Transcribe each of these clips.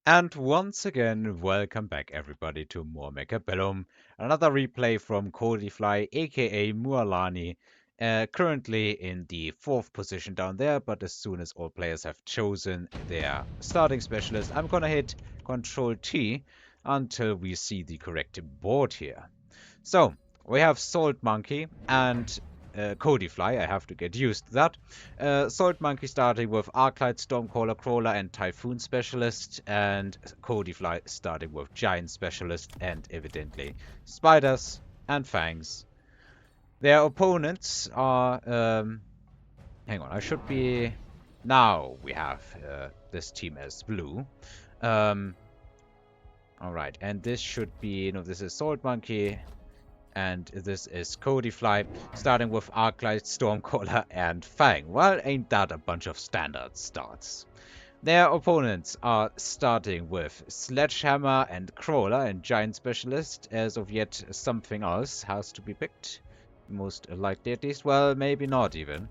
And once again, welcome back everybody to more Mechabellum. Another replay from Codifly, aka Mualani. Currently in the 4th position down there, but as soon as all players have chosen their starting specialist, I'm gonna hit Control T until we see the correct board here. So, we have Salt Monkey and Codifly. I have to get used to that. Salt Monkey starting with Arclight, Stormcaller, Crawler, and Typhoon Specialist, and Codifly starting with Giant Specialist and evidently Spiders and Fangs. Their opponents are. Hang on, I should be. Now we have this team as blue. Alright, and this should be. No, this is Salt Monkey. And this is Codifly, starting with Arclight, Stormcaller, and Fang. Well, ain't that a bunch of standard starts? Their opponents are starting with Sledgehammer and Crawler and Giant Specialist. As of yet, something else has to be picked. Most likely at least. Well, maybe not even.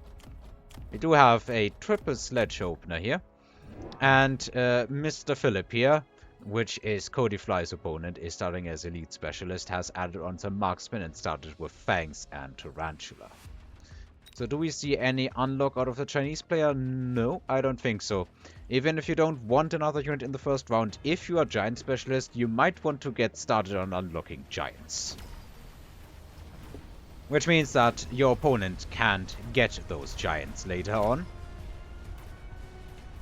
We do have a triple Sledge opener here. And Mr. Philip here, which is Codifly's opponent, is starting as Elite Specialist, has added on some Marksman and started with Fangs and Tarantula. So do we see any unlock out of the Chinese player? No, I don't think so. Even if you don't want another unit in the first round, if you are Giant Specialist, you might want to get started on unlocking Giants. Which means that your opponent can't get those Giants later on.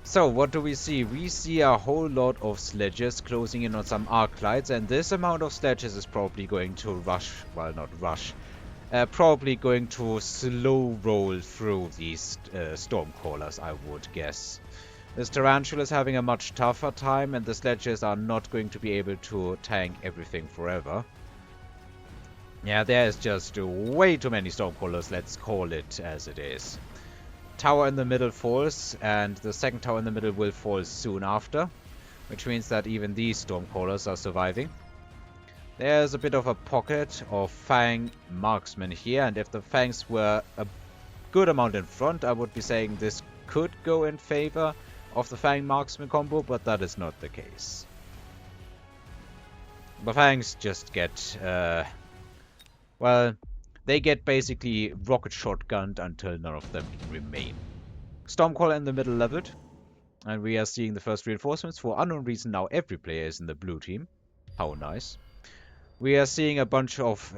So, what do we see? We see a whole lot of sledges closing in on some Arclights, and this amount of sledges is probably going to rush, well, not rush, probably going to slow roll through these Stormcallers, I would guess. This Tarantula is having a much tougher time, and the sledges are not going to be able to tank everything forever. Yeah, there is just way too many Stormcallers, let's call it as it is. Tower in the middle falls, and the second tower in the middle will fall soon after, which means that even these Stormcallers are surviving. There's a bit of a pocket of Fang marksmen here, and if the Fangs were a good amount in front, I would be saying this could go in favor of the Fang marksman combo, but that is not the case. The Fangs just get, well, they get basically rocket shotgunned until none of them remain. Stormcaller in the middle leveled. And we are seeing the first reinforcements. For unknown reason, now every player is in the blue team. How nice. We are seeing a bunch of,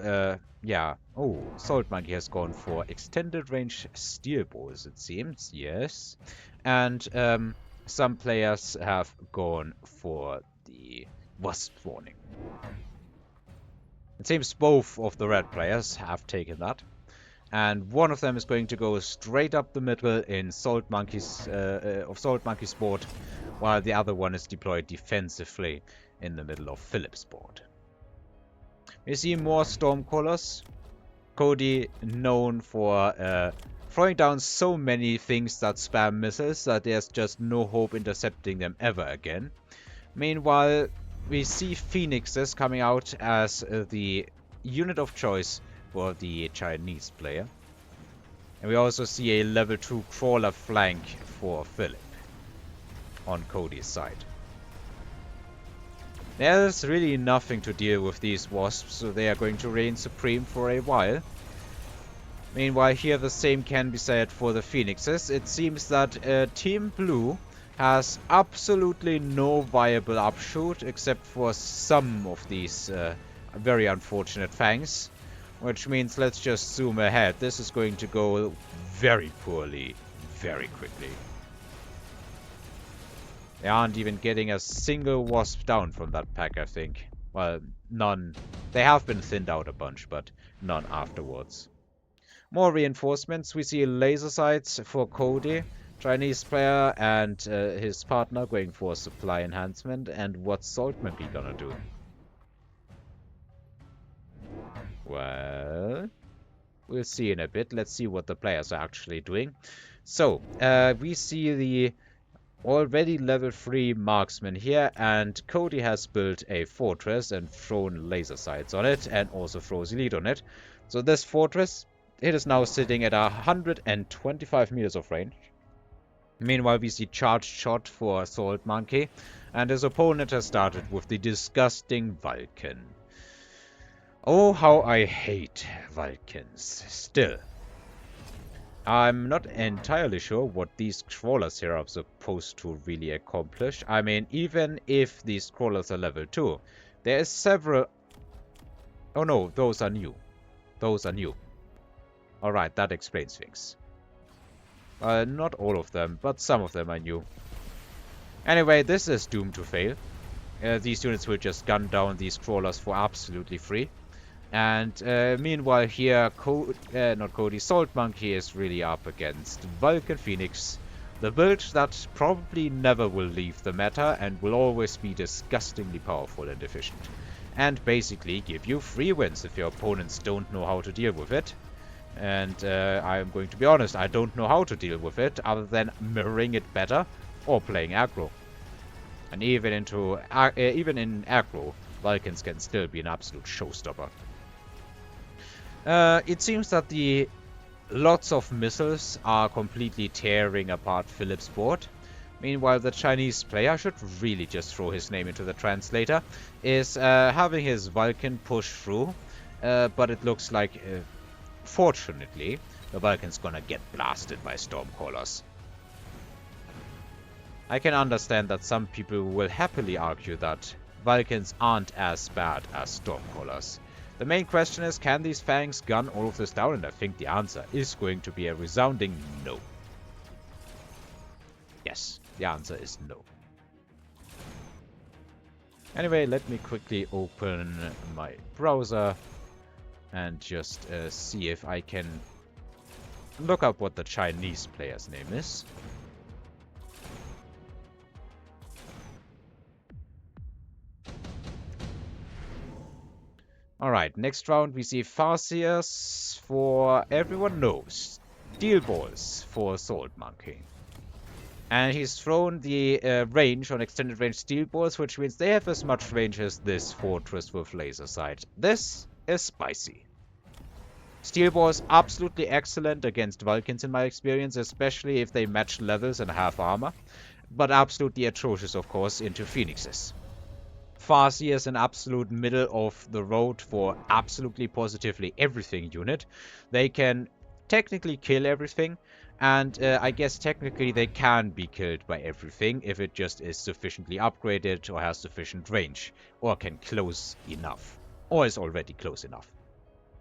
yeah. Oh, Salt Monkey has gone for extended range steel balls, it seems. Yes. And some players have gone for the wasp warning. It seems both of the red players have taken that. And one of them is going to go straight up the middle in Salt Monkey's board, while the other one is deployed defensively in the middle of Philip's board. We see more Stormcallers. Cody known for throwing down so many things that spam missiles that there's just no hope intercepting them ever again. Meanwhile, we see Phoenixes coming out as the unit of choice for the Chinese player. And we also see a level 2 crawler flank for Philip on Cody's side. There's really nothing to deal with these wasps, so they are going to reign supreme for a while. Meanwhile, here the same can be said for the Phoenixes. It seems that Team Blue has absolutely no viable upshoot except for some of these very unfortunate Fangs. Which means let's just zoom ahead. This is going to go very poorly, very quickly. They aren't even getting a single wasp down from that pack, I think. Well, none. They have been thinned out a bunch, but none afterwards. More reinforcements. We see laser sights for Cody. Chinese player and his partner going for supply enhancement. And what's Salt Monkey gonna do? Well, we'll see in a bit. Let's see what the players are actually doing. So, we see the already level 3 marksman here, and Cody has built a fortress and thrown laser sights on it, and also throws elite on it. So this fortress, it is now sitting at 125 meters of range. Meanwhile, we see charged shot for Assault Monkey, and his opponent has started with the disgusting Vulcan. Oh, how I hate Vulcans. Still, I'm not entirely sure what these crawlers here are supposed to really accomplish. I mean, even if these crawlers are level 2, there is several... Oh no, those are new. Those are new. Alright, that explains things. Not all of them, but some of them are new. Anyway, this is doomed to fail. These units will just gun down these crawlers for absolutely free. And meanwhile here, Salt Monkey is really up against Vulcan Phoenix. The build that probably never will leave the meta and will always be disgustingly powerful and efficient. And basically give you free wins if your opponents don't know how to deal with it. And I'm going to be honest, I don't know how to deal with it other than mirroring it better or playing aggro. And even in aggro, Vulcans can still be an absolute showstopper. It seems that the lots of missiles are completely tearing apart Philip's board. Meanwhile, the Chinese player, I should really just throw his name into the translator, is having his Vulcan push through. But it looks like, fortunately, the Vulcan's gonna get blasted by Stormcallers. I can understand that some people will happily argue that Vulcans aren't as bad as Stormcallers. The main question is, can these Fangs gun all of this down? And I think the answer is going to be a resounding no. Yes, the answer is no. Anyway, let me quickly open my browser and just see if I can look up what the Chinese player's name is. Alright, next round we see Farseers for everyone knows. Steel Balls for Assault Monkey. And he's thrown the range on extended range Steel Balls, which means they have as much range as this fortress with laser sight. This is spicy. Steel Balls absolutely excellent against Vulcans in my experience, especially if they match levels and have armor. But absolutely atrocious, of course, into Phoenixes. Farseer is an absolute middle of the road for absolutely positively everything unit. They can technically kill everything, and I guess technically they can be killed by everything if it just is sufficiently upgraded or has sufficient range, or can close enough, or is already close enough.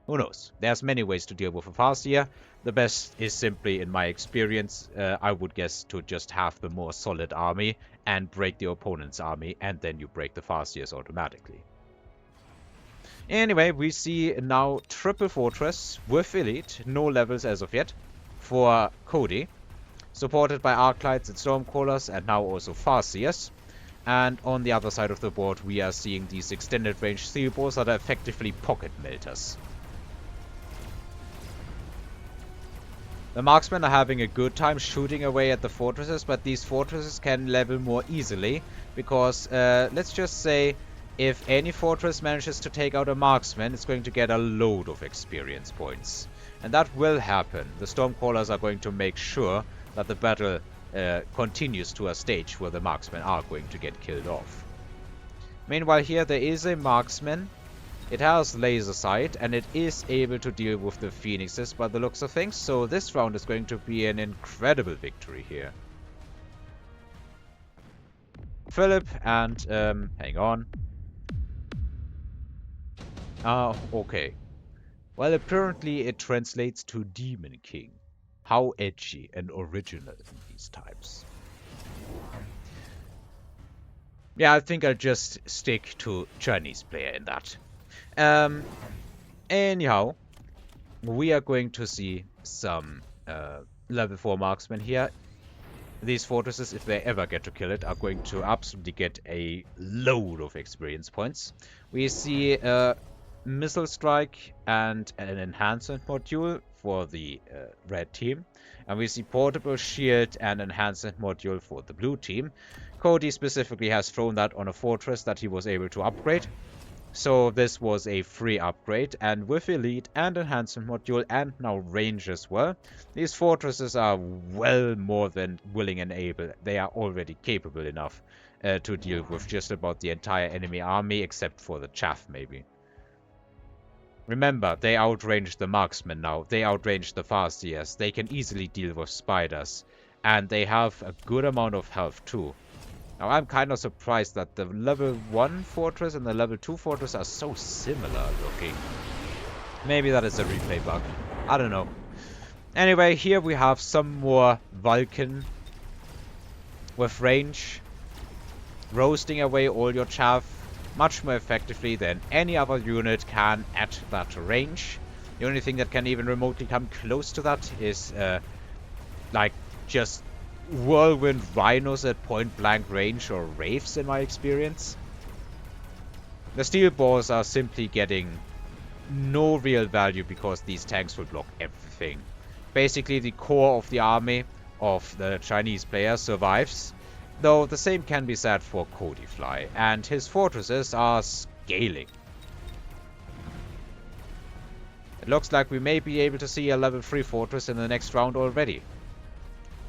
Who knows? There's many ways to deal with a Farseer. The best is simply, in my experience, I would guess to just have the more solid army and break the opponent's army, and then you break the Farseers automatically. Anyway, we see now triple fortress with elite, no levels as of yet, for Cody, supported by Arclights and Stormcallers, and now also Farseers. And on the other side of the board, we are seeing these extended range Steel Balls that are effectively pocket melters. The marksmen are having a good time shooting away at the fortresses, but these fortresses can level more easily, because let's just say if any fortress manages to take out a marksman, it's going to get a load of experience points. And that will happen. The Stormcallers are going to make sure that the battle continues to a stage where the marksmen are going to get killed off. Meanwhile, here there is a marksman. It has laser sight, and it is able to deal with the Phoenixes by the looks of things, so this round is going to be an incredible victory here. Philip and, hang on. Okay. Well, apparently it translates to Demon King. How edgy and original in these times. Yeah, I think I'll just stick to Chinese player in that. Anyhow, we are going to see some level 4 marksmen here. These fortresses, if they ever get to kill it, are going to absolutely get a load of experience points. We see a missile strike and an enhancement module for the red team. And we see portable shield and enhancement module for the blue team. Cody specifically has thrown that on a fortress that he was able to upgrade. So this was a free upgrade, and with Elite and Enhancement Module and now Range as well, these fortresses are well more than willing and able. They are already capable enough to deal with just about the entire enemy army, except for the chaff maybe. Remember, they outrange the marksmen now, they outrange the Farseers, they can easily deal with spiders, and they have a good amount of health too. Now, I'm kind of surprised that the level 1 fortress and the level 2 fortress are so similar looking. Maybe that is a replay bug. I don't know. Anyway, here we have some more Vulcan with range, roasting away all your chaff much more effectively than any other unit can at that range. The only thing that can even remotely come close to that is like just whirlwind rhinos at point blank range, or wraiths in my experience. The steel balls are simply getting no real value because these tanks will block everything. Basically, the core of the army of the Chinese player survives, though the same can be said for Codifly, and his fortresses are scaling. It looks like we may be able to see a level 3 fortress in the next round already.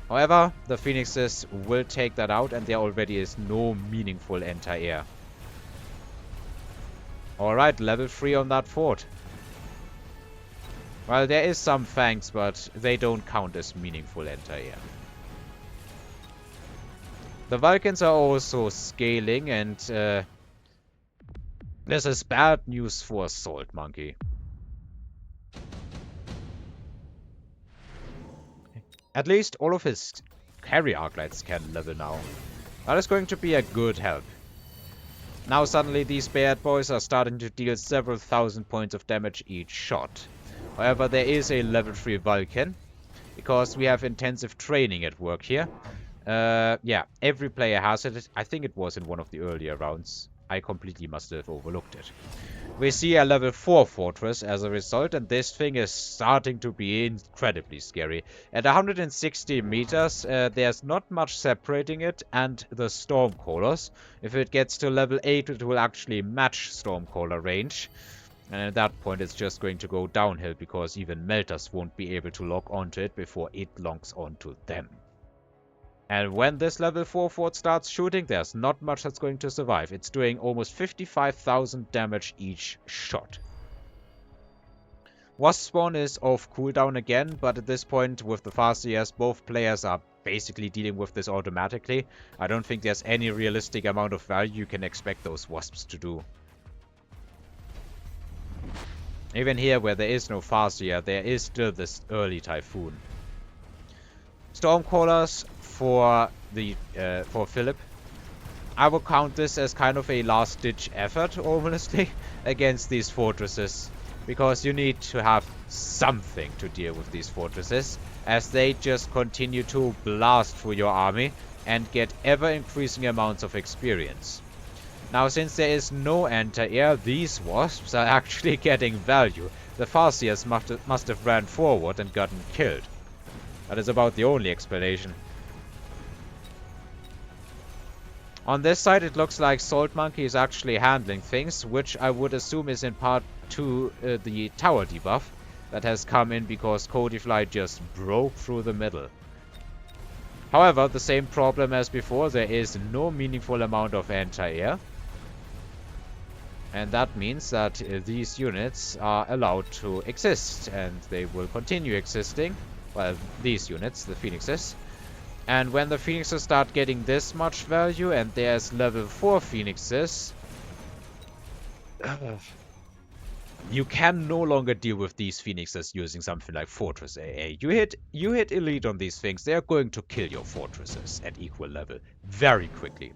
However, the Phoenixes will take that out, and there already is no meaningful anti-air. Alright, level 3 on that fort. Well, there is some fangs, but they don't count as meaningful anti-air. The Vulcans are also scaling, and this is bad news for Salt Monkey. At least all of his carry arclights can level now. That is going to be a good help. Now suddenly these bad boys are starting to deal several thousand points of damage each shot. However, there is a level 3 Vulcan, because we have intensive training at work here. Yeah, every player has it. I think it was in one of the earlier rounds. I completely must have overlooked it. We see a level 4 fortress as a result, and this thing is starting to be incredibly scary. At 160 meters, there's not much separating it and the Stormcallers. If it gets to level 8, it will actually match Stormcaller range. And at that point, it's just going to go downhill, because even Melters won't be able to lock onto it before it locks onto them. And when this level 4 fort starts shooting, there's not much that's going to survive. It's doing almost 55,000 damage each shot. Wasp Spawn is off cooldown again, but at this point with the Farseers, both players are basically dealing with this automatically. I don't think there's any realistic amount of value you can expect those Wasps to do. Even here, where there is no Farseer, there is still this early Typhoon. Stormcallers for Philip. I will count this as kind of a last-ditch effort, honestly, against these fortresses. Because you need to have something to deal with these fortresses, as they just continue to blast through your army and get ever-increasing amounts of experience. Now, since there is no anti-air, these wasps are actually getting value. The Farseers must have ran forward and gotten killed. That is about the only explanation. On this side, it looks like Salt Monkey is actually handling things, which I would assume is in part to the tower debuff that has come in because Codifly just broke through the middle. However, the same problem as before, there is no meaningful amount of anti-air. And that means that these units are allowed to exist, and they will continue existing. Well, these units, the Phoenixes. And when the Phoenixes start getting this much value, and there's level 4 Phoenixes, you can no longer deal with these Phoenixes using something like Fortress AA. You hit Elite on these things, they are going to kill your fortresses at equal level very quickly.